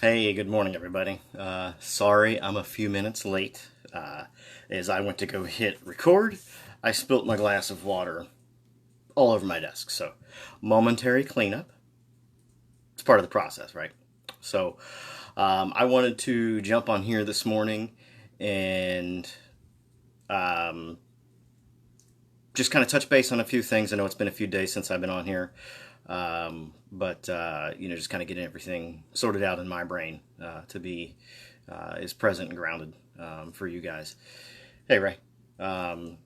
Hey, good morning, everybody. Sorry I'm a few minutes late. As I went to go hit record, I spilt my glass of water all over my desk. So, momentary cleanup. It's part of the process, right? So, I wanted to jump on here this morning and um, just kind of touch base on a few things. I know it's been a few days since I've been on here, but just kind of getting everything sorted out in my brain to be as present and grounded for you guys. Hey, Ray. Um,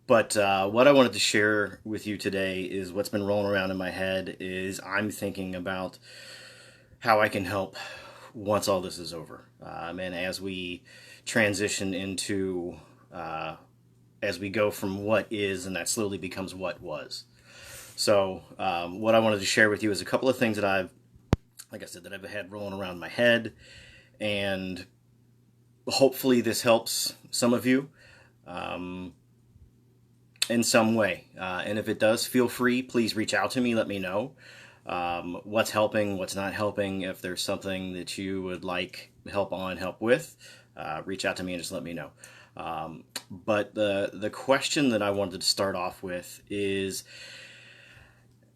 but what I wanted to share with you today is what's been rolling around in my head is I'm thinking about how I can help once all this is over. And as we transition into, uh, as we go from what is and that slowly becomes what was. So, what I wanted to share with you is a couple of things that like I said, that I've had rolling around my head, and hopefully this helps some of you um, in some way. And if it does, feel free. Please reach out to me. Let me know what's helping, what's not helping. If there's something that you would like help with, reach out to me and just let me know. But the question that I wanted to start off with is,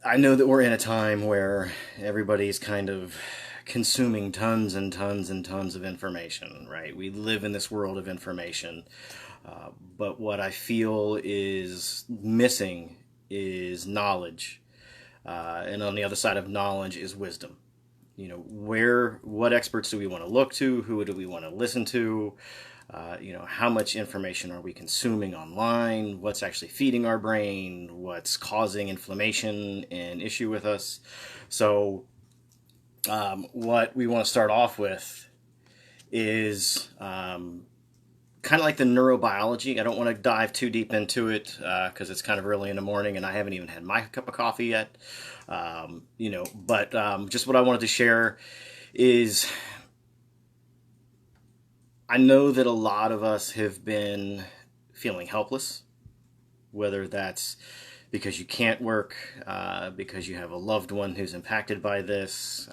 I know that we're in a time where everybody's kind of consuming tons and tons and tons of information, right? We live in this world of information. But what I feel is missing is knowledge. And on the other side of knowledge is wisdom. What experts do we want to look to? Who do we want to listen to? How much information are we consuming online? What's actually feeding our brain? What's causing inflammation and issue with us? So, what we want to start off with is kind of like the neurobiology. I don't want to dive too deep into it because it's kind of early in the morning and I haven't even had my cup of coffee yet. But just what I wanted to share is I know that a lot of us have been feeling helpless, whether that's because you can't work, because you have a loved one who's impacted by this.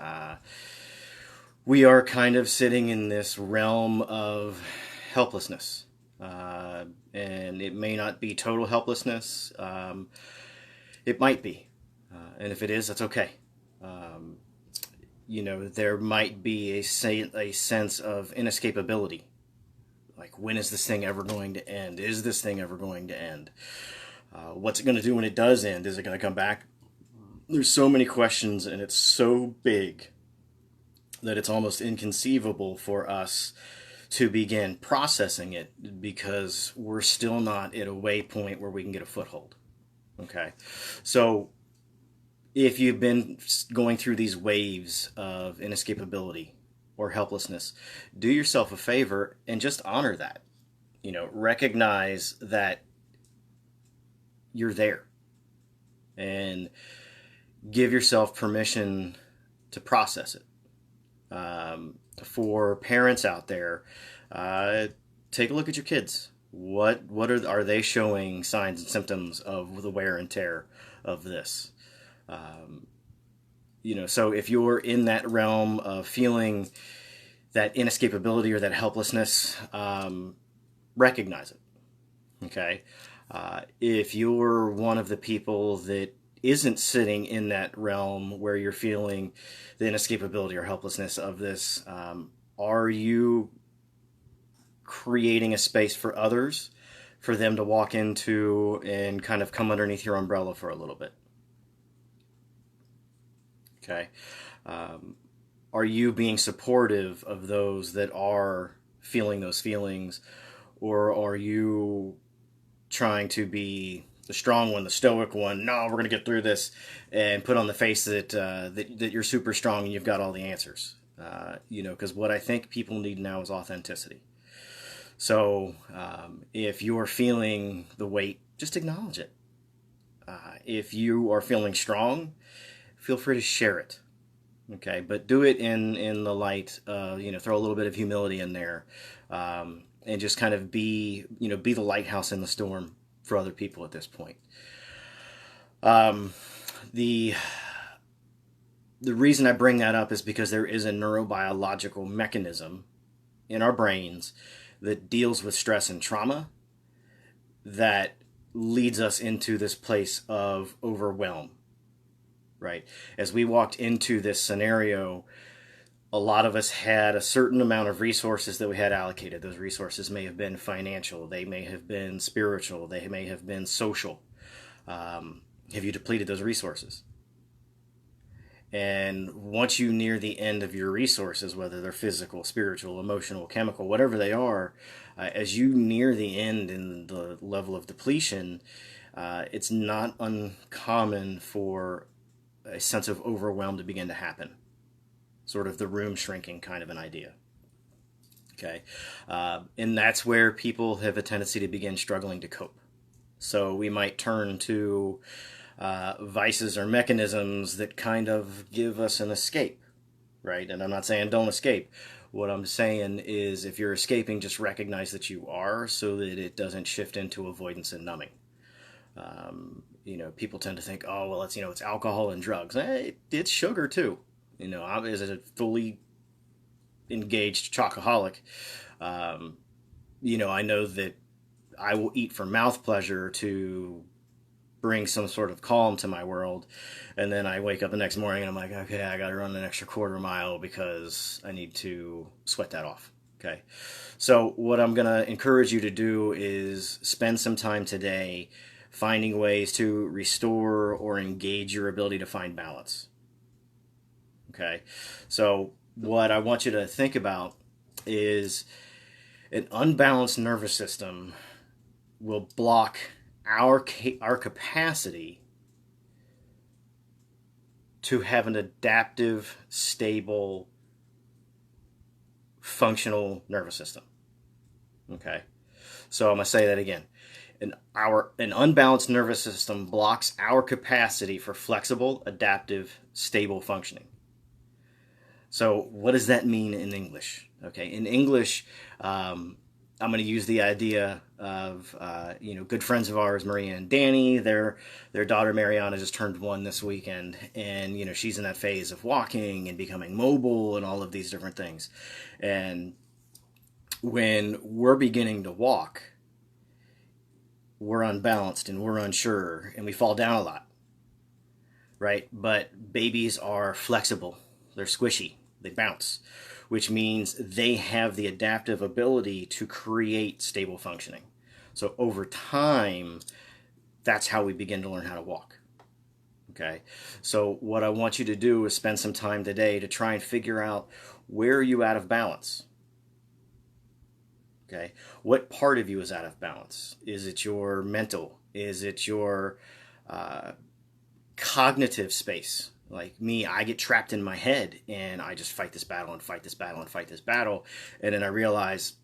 We are kind of sitting in this realm of helplessness. And it may not be total helplessness. It might be. And if it is, that's okay. Um, there might be a sense of inescapability. Like, when is this thing ever going to end? Is this thing ever going to end? What's it going to do when it does end? Is it going to come back? There's so many questions, and it's so big that it's almost inconceivable for us to begin processing it because we're still not at a waypoint where we can get a foothold. Okay. So, if you've been going through these waves of inescapability or helplessness, do yourself a favor and just honor that. Recognize that you're there and give yourself permission to process it. For parents out there, take a look at your kids. What are they showing signs and symptoms of the wear and tear of this? Um, so if you're in that realm of feeling that inescapability or that helplessness, recognize it. Okay. If you're one of the people that isn't sitting in that realm where you're feeling the inescapability or helplessness of this, are you creating a space for others for them to walk into and kind of come underneath your umbrella for a little bit? Okay. Um, are you being supportive of those that are feeling those feelings, or are you trying to be the strong one, the stoic one? No, we're going to get through this, and put on the face that you're super strong and you've got all the answers. Because what I think people need now is authenticity. So if you're feeling the weight, just acknowledge it. If you are feeling strong, feel free to share it. Okay, but do it in the light. Throw a little bit of humility in there, and just kind of be the lighthouse in the storm for other people at this point. Um, the the reason I bring that up is because there is a neurobiological mechanism in our brains that deals with stress and trauma that leads us into this place of overwhelm, right? As we walked into this scenario, a lot of us had a certain amount of resources that we had allocated. Those resources may have been financial, they may have been spiritual, they may have been social. Have you depleted those resources? And once you near the end of your resources, whether they're physical, spiritual, emotional, chemical, whatever they are, as you near the end in the level of depletion, it's not uncommon for a sense of overwhelm to begin to happen. Sort of the room shrinking kind of an idea. Okay. And that's where people have a tendency to begin struggling to cope. So we might turn to vices or mechanisms that kind of give us an escape, right? And I'm not saying don't escape. What I'm saying is if you're escaping, just recognize that you are so that it doesn't shift into avoidance and numbing. People tend to think, oh, well, it's alcohol and drugs. It's sugar too. I as a fully engaged chocoholic, I know that I will eat for mouth pleasure to bring some sort of calm to my world. And then I wake up the next morning and I'm like, okay, I got to run an extra quarter mile because I need to sweat that off. Okay. So what I'm going to encourage you to do is spend some time today finding ways to restore or engage your ability to find balance. Okay. So what I want you to think about is an unbalanced nervous system will block our capacity to have an adaptive, stable, functional nervous system. Okay, so I'm going to say that again. An unbalanced nervous system blocks our capacity for flexible, adaptive, stable functioning. So what does that mean in English? Okay, in English, I'm going to use the idea of, good friends of ours, Maria and Danny. Their daughter Mariana just turned 1 this weekend, and she's in that phase of walking and becoming mobile and all of these different things. And when we're beginning to walk, we're unbalanced and we're unsure and we fall down a lot, right? But babies are flexible, they're squishy, they bounce, which means they have the adaptive ability to create stable functioning. So over time, that's how we begin to learn how to walk. Okay, so what I want you to do is spend some time today to try and figure out, where are you out of balance? Okay, what part of you is out of balance? Is it your mental? Is it your cognitive space? Like me, I get trapped in my head and I just fight this battle and fight this battle and fight this battle. And then I realize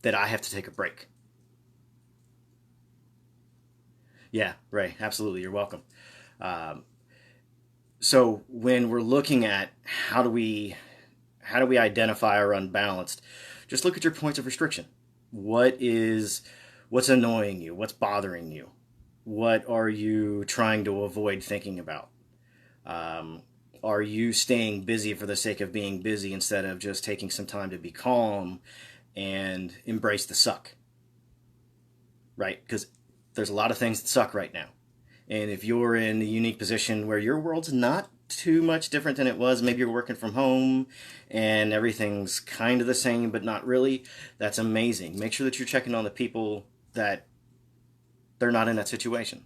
that I have to take a break. Yeah, Ray, absolutely. You're welcome. So when we're looking at how do we identify our unbalanced, just look at your points of restriction. What's annoying you? What's bothering you? What are you trying to avoid thinking about? Are you staying busy for the sake of being busy instead of just taking some time to be calm and embrace the suck? Right? Because there's a lot of things that suck right now. And if you're in a unique position where your world's not too much different than it was, maybe you're working from home and everything's kind of the same but not really, that's amazing. Make sure that you're checking on the people that they're not in that situation,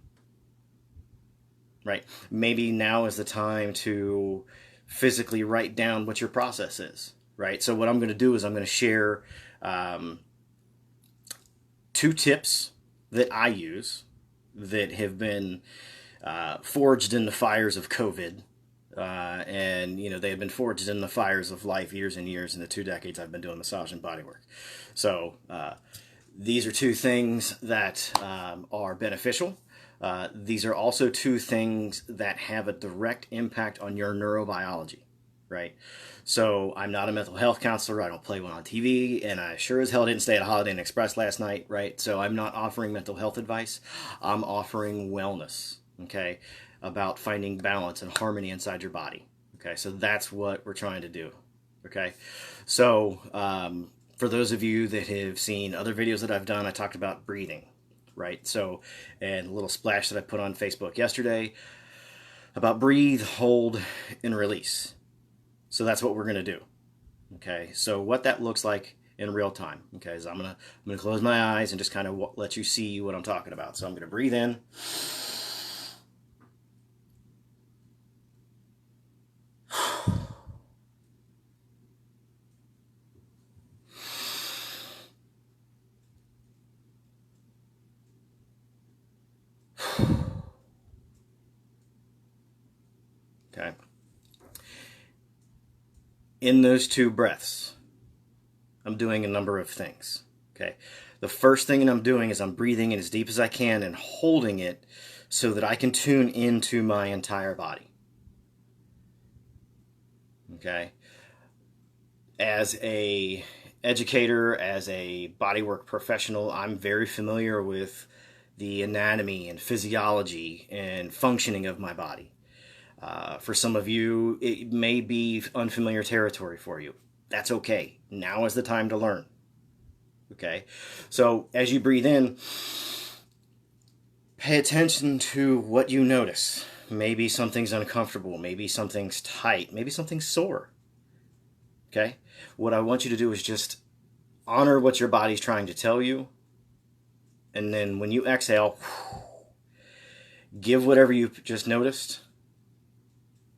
right? Maybe now is the time to physically write down what your process is, right? So what I'm going to do is I'm going to share 2 tips that I use that have been forged in the fires of COVID. And they have been forged in the fires of life years and years in the 2 decades I've been doing massage and bodywork. So these are 2 things that are beneficial. These are also 2 things that have a direct impact on your neurobiology, right? So I'm not a mental health counselor. I don't play one on TV, and I sure as hell didn't stay at a Holiday Inn Express last night, right? So I'm not offering mental health advice. I'm offering wellness, okay? about finding balance and harmony inside your body. Okay, so that's what we're trying to do. Okay, so for those of you that have seen other videos that I've done, I talked about breathing, right? So, and a little splash that I put on Facebook yesterday about breathe, hold, and release. So that's what we're going to do. Okay, so what that looks like in real time. Okay, is I'm gonna close my eyes and just kind of let you see what I'm talking about. So I'm gonna breathe in. Okay. In those two breaths, I'm doing a number of things. Okay. The first thing I'm doing is I'm breathing in as deep as I can and holding it so that I can tune into my entire body. Okay. As a educator, as a bodywork professional, I'm very familiar with the anatomy and physiology and functioning of my body. For some of you, it may be unfamiliar territory for you. That's okay. Now is the time to learn. Okay? So as you breathe in, pay attention to what you notice. Maybe something's uncomfortable. Maybe something's tight. Maybe something's sore. Okay? What I want you to do is just honor what your body's trying to tell you. And then when you exhale, give whatever you just noticed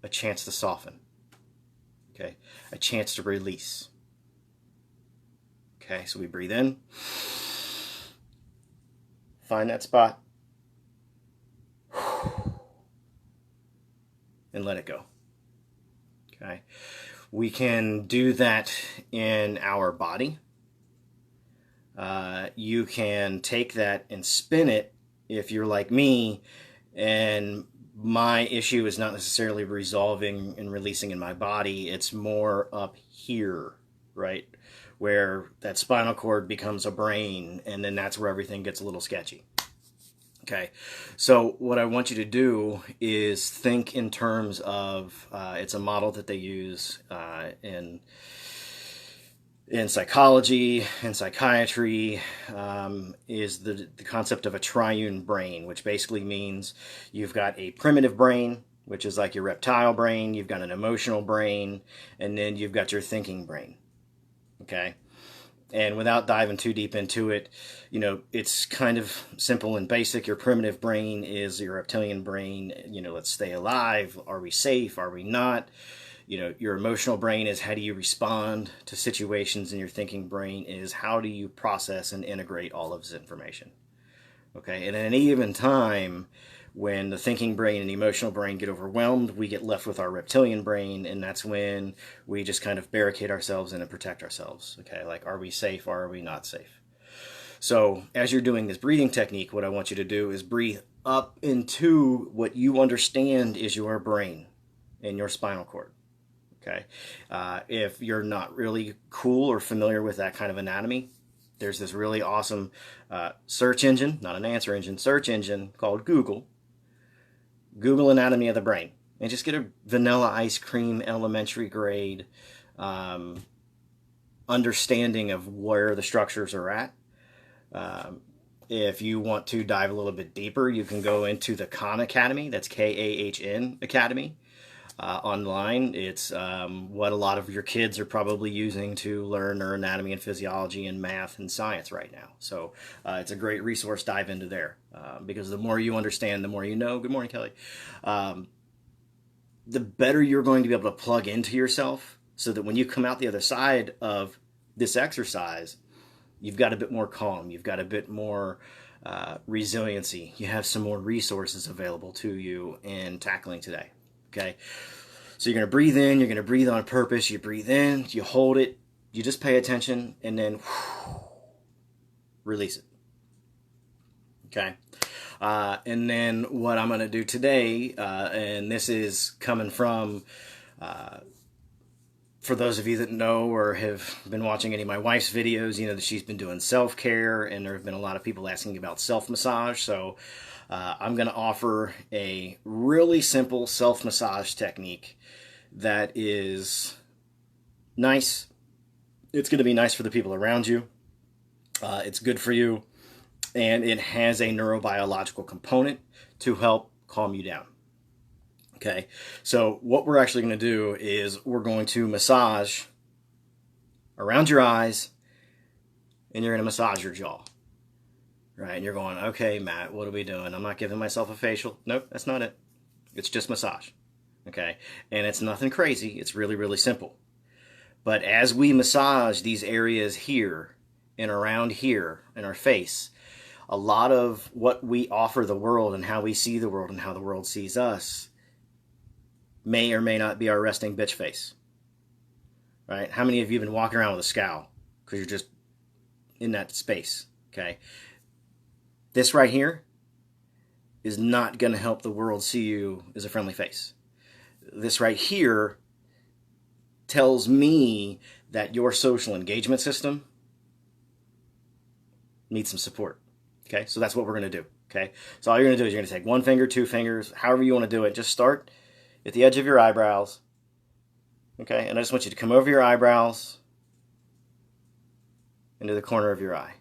a chance to soften. Okay? A chance to release. Okay, so we breathe in. Find that spot. And let it go. Okay? We can do that in our body. You can take that and spin it if you're like me, and my issue is not necessarily resolving and releasing in my body. It's more up here, right? Where that spinal cord becomes a brain, and then that's where everything gets a little sketchy. Okay, so what I want you to do is think in terms of, it's a model that they use in psychology and psychiatry, is the concept of a triune brain, which basically means you've got a primitive brain, which is like your reptile brain, you've got an emotional brain, and then you've got your thinking brain. Okay? And without diving too deep into it, you know, it's kind of simple and basic. Your primitive brain is your reptilian brain. You know, let's stay alive. Are we safe? Are we not? You know, your emotional brain is how do you respond to situations, and your thinking brain is how do you process and integrate all of this information. Okay, and at any given time, when the thinking brain and the emotional brain get overwhelmed, we get left with our reptilian brain, and that's when we just kind of barricade ourselves in and protect ourselves. Okay, like, are we safe or are we not safe? So as you're doing this breathing technique, what I want you to do is breathe up into what you understand is your brain and your spinal cord. Okay, if you're not really cool or familiar with that kind of anatomy, there's this really awesome search engine, not an answer engine, search engine called Google. Google anatomy of the brain, and just get a vanilla ice cream elementary grade understanding of where the structures are at. If you want to dive a little bit deeper, you can go into the Ahn Academy. That's Kahn Academy. Online. It's what a lot of your kids are probably using to learn their anatomy and physiology and math and science right now. So it's a great resource. Dive into there because the more you understand, the more you know. Good morning, Kelly. The better you're going to be able to plug into yourself so that when you come out the other side of this exercise, you've got a bit more calm. You've got a bit more resiliency. You have some more resources available to you in tackling today. Okay, so you're going to breathe in, you're going to breathe on purpose, you breathe in, you hold it, you just pay attention, and then release it. Okay, and then what I'm going to do today, and this is coming from For those of you that know or have been watching any of my wife's videos, you know that she's been doing self-care, and there have been a lot of people asking about self-massage. So I'm going to offer a really simple self-massage technique that is nice. It's going to be nice for the people around you. It's good for you, and it has a neurobiological component to help calm you down. Okay, so what we're actually going to do is we're going to massage around your eyes, and you're going to massage your jaw. Right, and you're going, okay, Matt, what are we doing? I'm not giving myself a facial. Nope, that's not it. It's just massage. Okay, and it's nothing crazy. It's really, really simple. But as we massage these areas here and around here in our face, a lot of what we offer the world and how we see the world and how the world sees us may or may not be our resting bitch face. Right? How many of you have been walking around with a scowl because you're just in that space? Okay. This right here is not going to help the world see you as a friendly face. This right here tells me that your social engagement system needs some support. Okay, so that's what we're going to do. Okay, so all you're going to do is you're going to take one finger, two fingers, however you want to do it. Just start at the edge of your eyebrows. Okay, and I just want you to come over your eyebrows into the corner of your eye.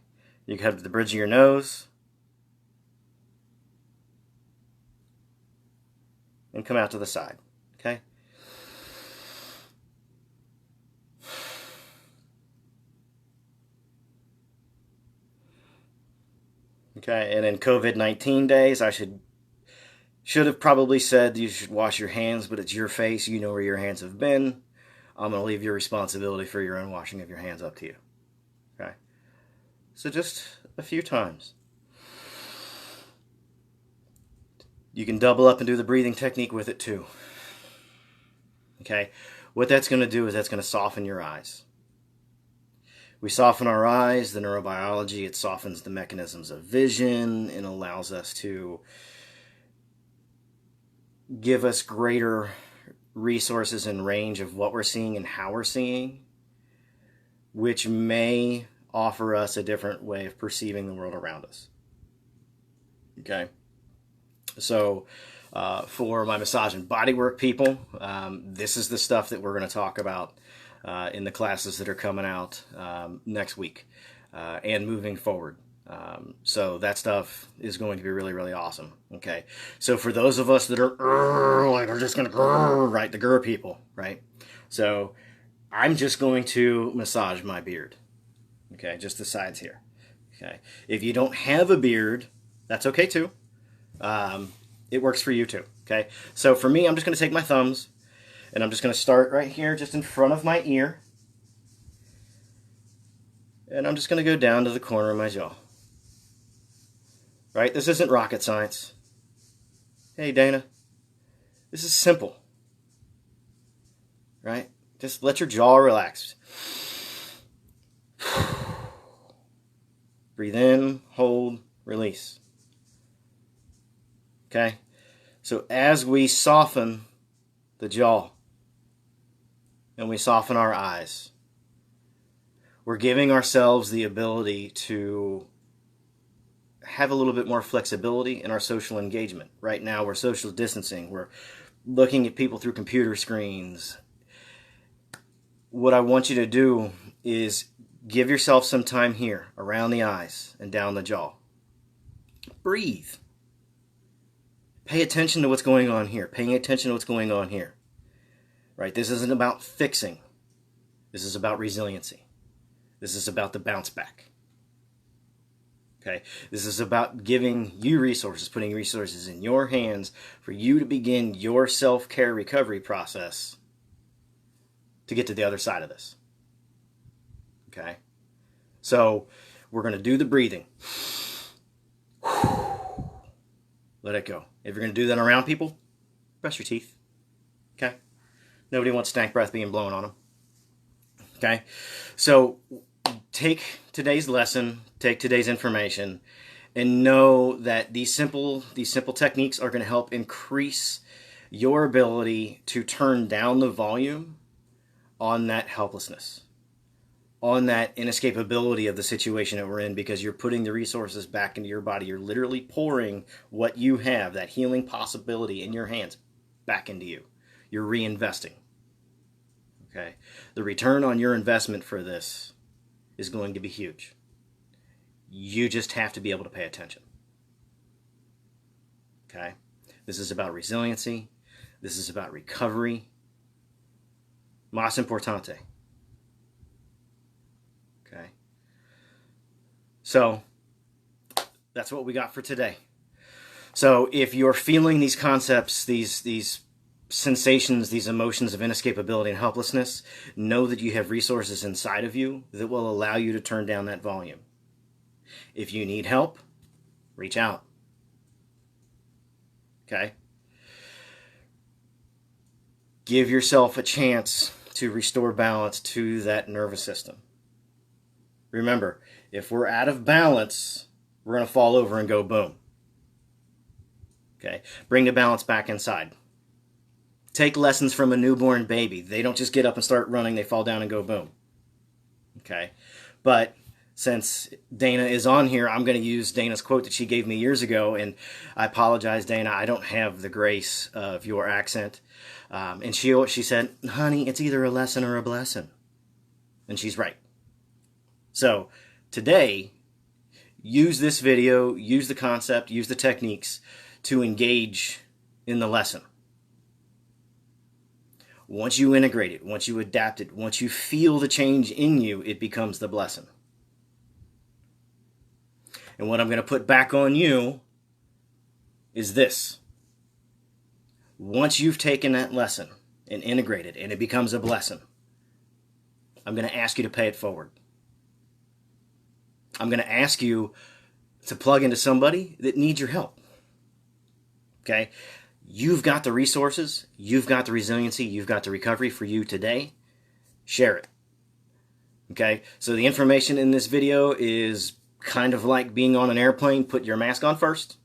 You can head to the bridge of your nose and come out to the side. Okay. Okay, and in COVID-19 days, I should have probably said you should wash your hands, but it's your face. You know where your hands have been. I'm going to leave your responsibility for your own washing of your hands up to you. Okay? So just a few times. You can double up and do the breathing technique with it too. Okay? What that's going to do is that's going to soften your eyes. We soften our eyes, the neurobiology, it softens the mechanisms of vision and allows us to give us greater resources and range of what we're seeing and how we're seeing, which may offer us a different way of perceiving the world around us. Okay? So for my massage and bodywork people, this is the stuff that we're going to talk about in the classes that are coming out next week and moving forward. So that stuff is going to be really, really awesome. Okay. So for those of us that are like, we're just going to right, the grr people, right? So I'm just going to massage my beard. Okay. Just the sides here. Okay. If you don't have a beard, that's okay too. It works for you too. Okay. So for me, I'm just going to take my thumbs and I'm just going to start right here, just in front of my ear. And I'm just going to go down to the corner of my jaw. Right? This isn't rocket science. Hey, Dana. This is simple. Right? Just let your jaw relax. Breathe in, hold, release. Okay? So as we soften the jaw and we soften our eyes, we're giving ourselves the ability to have a little bit more flexibility in our social engagement. Right now, we're social distancing. We're looking at people through computer screens. What I want you to do is give yourself some time here, around the eyes and down the jaw. Breathe. Pay attention to what's going on here. Paying attention to what's going on here. Right? This isn't about fixing. This is about resiliency. This is about the bounce back. Okay? This is about giving you resources, putting resources in your hands for you to begin your self-care recovery process to get to the other side of this. Okay? So, we're going to do the breathing. Let it go. If you're going to do that around people, brush your teeth. Okay? Nobody wants stank breath being blown on them. Okay? So, take today's lesson, take today's information, and know that these simple techniques are going to help increase your ability to turn down the volume on that helplessness, on that inescapability of the situation that we're in, because you're putting the resources back into your body. You're literally pouring what you have, that healing possibility in your hands, back into you. You're reinvesting. Okay? The return on your investment for this is going to be huge. You just have to be able to pay attention. Okay? This is about resiliency. This is about recovery. Más importante. Okay? So, that's what we got for today. So, if you're feeling these concepts, these sensations, these emotions of inescapability and helplessness, know that you have resources inside of you that will allow you to turn down that volume. If you need help, reach out. Okay? Give yourself a chance to restore balance to that nervous system. Remember, if we're out of balance, we're going to fall over and go boom. Okay? Bring the balance back inside. Take lessons from a newborn baby. They don't just get up and start running, they fall down and go boom. Okay? But since Dana is on here, I'm going to use Dana's quote that she gave me years ago, and I apologize, Dana, I don't have the grace of your accent. And she said, honey, it's either a lesson or a blessing. And she's right. So today, use this video, use the concept, use the techniques to engage in the lesson. Once you integrate it, once you adapt it, once you feel the change in you, it becomes the blessing. And what I'm going to put back on you is this. Once you've taken that lesson and integrated and it becomes a blessing, I'm going to ask you to pay it forward. I'm going to ask you to plug into somebody that needs your help. Okay? You've got the resources, you've got the resiliency, you've got the recovery for you today. Share it. Okay? So the information in this video is kind of like being on an airplane. Put your mask on first,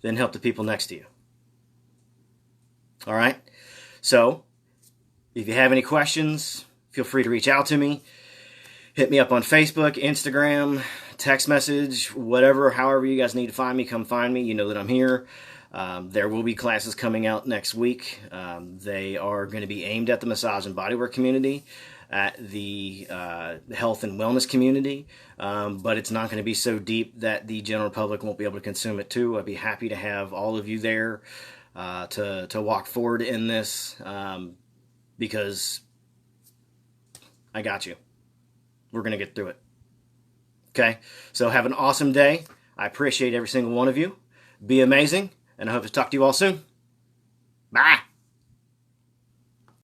then help the people next to you. All right? So, if you have any questions, feel free to reach out to me. Hit me up on Facebook, Instagram, text message, whatever, however you guys need to find me, come find me. You know that I'm here. There will be classes coming out next week. They are going to be aimed at the massage and bodywork community, at the health and wellness community, but it's not going to be so deep that the general public won't be able to consume it too. I'd be happy to have all of you there to walk forward in this, because I got you. We're going to get through it. Okay? So have an awesome day. I appreciate every single one of you. Be amazing, and I hope to talk to you all soon. Bye!